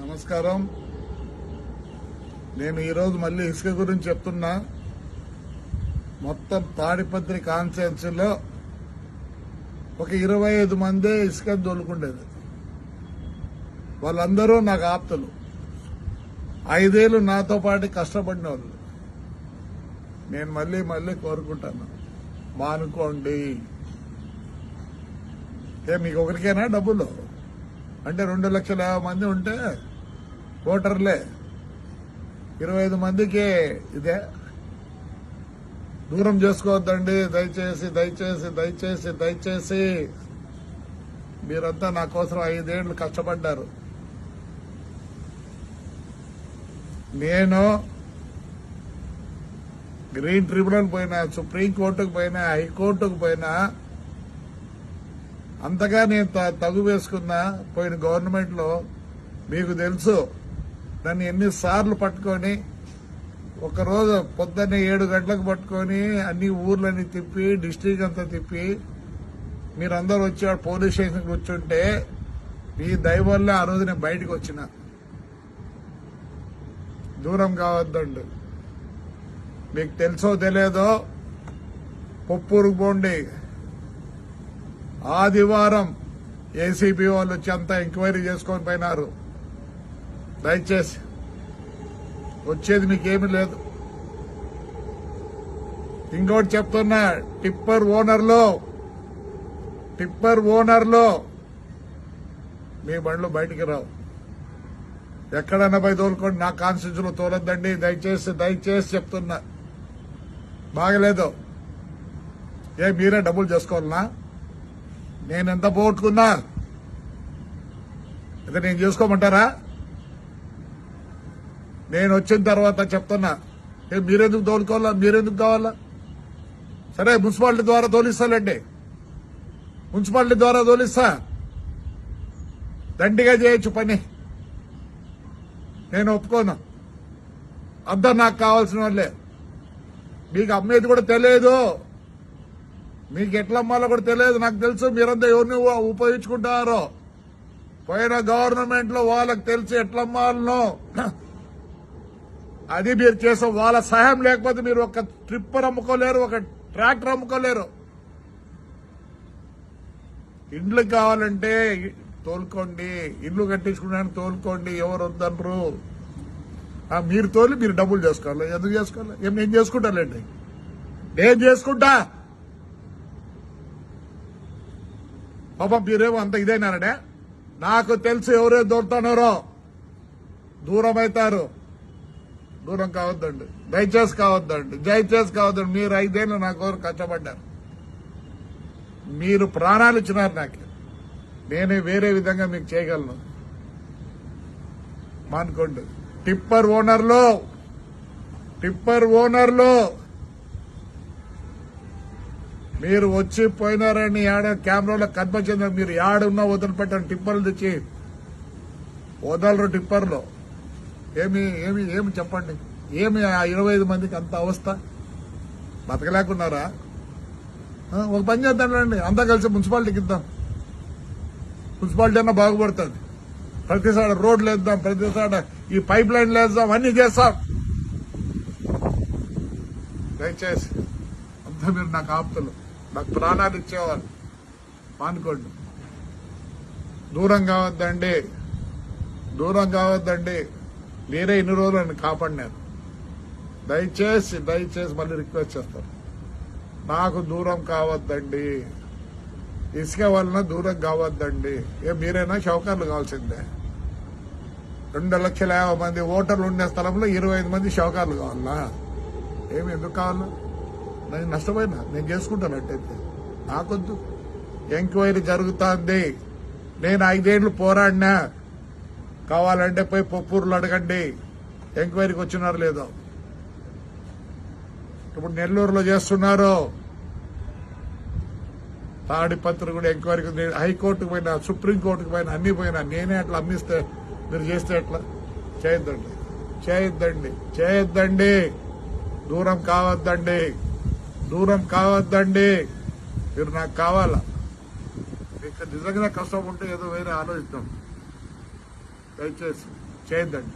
నమస్కారం. నేను ఈరోజు మళ్ళీ ఇసుక గురించి చెప్తున్నా. మొత్తం తాడిపత్రి కాన్స్టిట్యున్సీలో ఒక 25 మందే ఇసుక దొలుకుండేది. వాళ్ళందరూ నాకు ఆప్తులు. 5 ఏళ్ళు నాతో పాటు కష్టపడిన వాళ్ళు. నేను మళ్ళీ కోరుకుంటాను, మానుకోండి. మీకు ఒకరికైనా డబ్బులు అంటే 2,50,000 మంది ఉంటే ఓటర్లే, 25 మందికి ఇదే. దూరం చేసుకోవద్దండి. దయచేసి మీరంతా నా కోసం 5 ఏళ్లు కష్టపడ్డారు. నేను గ్రీన్ ట్రిబ్యునల్ పోయినా, సుప్రీంకోర్టుకు పోయినా, హైకోర్టుకు పోయినా, అంతగా నేను తగు వేసుకున్నా. పోయిన గవర్నమెంట్ లో మీకు తెలుసు, నన్ను ఎన్నిసార్లు పట్టుకొని, ఒకరోజు పొద్దున్నే 7 గంటలకు పట్టుకొని అన్ని ఊర్లని తిప్పి, డిస్ట్రిక్ట్ అంతా తిప్పి, మీరందరూ వచ్చి పోలీస్ స్టేషన్ కూర్చుంటే మీ దయ వల్ల ఆ రోజు నేను బయటకు వచ్చిన. దూరం కావద్దండి. మీకు తెలుసో తెలియదో, పొప్పూరుకు పోండి. ఆదివారం ఏసీబీ వాళ్ళు వచ్చి అంతా ఎంక్వైరీ చేసుకొని పోయినారు. దయచేసి వచ్చేది మీకేమీ లేదు. ఇంకోటి చెప్తున్నా, టిప్పర్ ఓనర్లో మీ బండ్లు బయటికి రావు. ఎక్కడన్నా పోయి తోలుకోండి, నా కాన్స్టిట్యూన్సీలో తోలొద్దండి. దయచేసి చెప్తున్నా. బాగలేదు. మీరే డబ్బులు చేసుకోవాలనా? నేను ఎంత పోగొట్టుకున్నా ఇక నేను చేసుకోమంటారా? నేను వచ్చిన తర్వాత చెప్తున్నా, మీరెందుకు తోలుకోవాలా? మీరెందుకు కావాలా? సరే, మున్సిపాలిటీ ద్వారా తోలిస్తానండి. మున్సిపాలిటీ ద్వారా తోలిస్తా. దండిగా చేయొచ్చు పని. నేను ఒప్పుకోను. అంతా నాకు కావాల్సిన వాళ్ళే. మీకు అమ్మేది కూడా తెలియదు, మీకు ఎట్లా అమ్మాలో కూడా తెలియదు. నాకు తెలుసు మీరంతా ఎవరిని ఉపయోగించుకుంటారో. పోయిన గవర్నమెంట్ లో వాళ్ళకి తెలిసి ఎట్లా అమ్మాలనో అది మీరు చేసాం. వాళ్ళ సహాయం లేకపోతే మీరు ఒక ట్రిప్పర్ అమ్ముకోలేరు, ఒక ట్రాక్టర్ అమ్ముకోలేరు. ఇండ్లు కావాలంటే తోలుకోండి, ఇల్లు కట్టించుకున్నాను తోలుకోండి, ఎవరు వద్దనరు. మీరు తోలి మీరు డబ్బులు చేసుకోవాలి. ఎందుకు చేసుకోవాలి? నేను చేసుకుంటానండి, నేను చేసుకుంటా. పాపం మీరేమో అంత ఇదేనారనే. నాకు తెలుసు ఎవరే దొరుకుతున్నారో. దూరం అవుతారు. దూరం కావద్దండి. దయచేసి కావద్దండి. మీరు 5 ఏళ్ళు నా కోరు కష్టపడ్డారు. మీరు ప్రాణాలు ఇచ్చినారు నాకు. నేనే వేరే విధంగా మీకు చేయగలను. మానుకోండి. టిప్పర్ ఓనర్లో మీరు వచ్చి పోయినారని కెమెరాలో కనిపించింది. మీరు యాడున్నా వదిలిపెట్టండి. టిప్పర్లు తెచ్చి వదలరు. టిప్పర్లో ఏమి చెప్పండి. ఏమి ఆ 25 మందికి అంత అవస్థ? బతకలేకున్నారా? ఒక పని చేద్దాంలేండి, అంతా కలిసి మున్సిపాలిటీకి ఇద్దాం. మున్సిపాలిటీ అన్నా బాగుపడుతుంది. ప్రతిసారి రోడ్లు వేద్దాం, ప్రతిసారి ఈ పైప్ లైన్లు వేద్దాం, అన్ని చేస్తాం. దయచేసి అంతా మీరు నాకు ఆప్తులు, నాకు ప్రాణాలు ఇచ్చేవాళ్ళు. మానుకోండి. దూరం కావద్దండి. మీరే ఇన్ని రోజులు నన్ను కాపాడినారు. దయచేసి మళ్ళీ రిక్వెస్ట్ చేస్తాను, నాకు దూరం కావద్దండి. ఇసుక వలన దూరం కావద్దండి. మీరైనా షౌకర్లు కావాల్సిందే. 2,50,000 మంది ఓటర్లు ఉండే స్థలంలో 25 మంది షౌకర్లు కావాలా? ఎందుకు కావాలా? నేను నష్టపోయినా, నేను చేసుకుంటానట్టయితే నాకొద్దు. ఎంక్వైరీ జరుగుతుంది. నేను 5 ఏళ్లు పోరాడినా. కావాలంటే పోయి పొప్పూరులో అడగండి, ఎంక్వైరీకి వచ్చినారు లేదో. ఇప్పుడు నెల్లూరులో చేస్తున్నారు. తాడిపత్రి కూడా ఎంక్వైరీకి, హైకోర్టుకు పోయినా, సుప్రీంకోర్టుకు పోయినా, అన్ని పోయినా. నేనే అట్లా అమ్మిస్తే మీరు చేస్తే ఎట్లా? చేయొద్దండి. దూరం కావద్దండి. మీరు నాకు కావాలా? మీకు నిజంగా కష్టం ఉంటే ఏదో వేరే ఆలోచిద్దాం. దయచేసి చేయొద్దండి.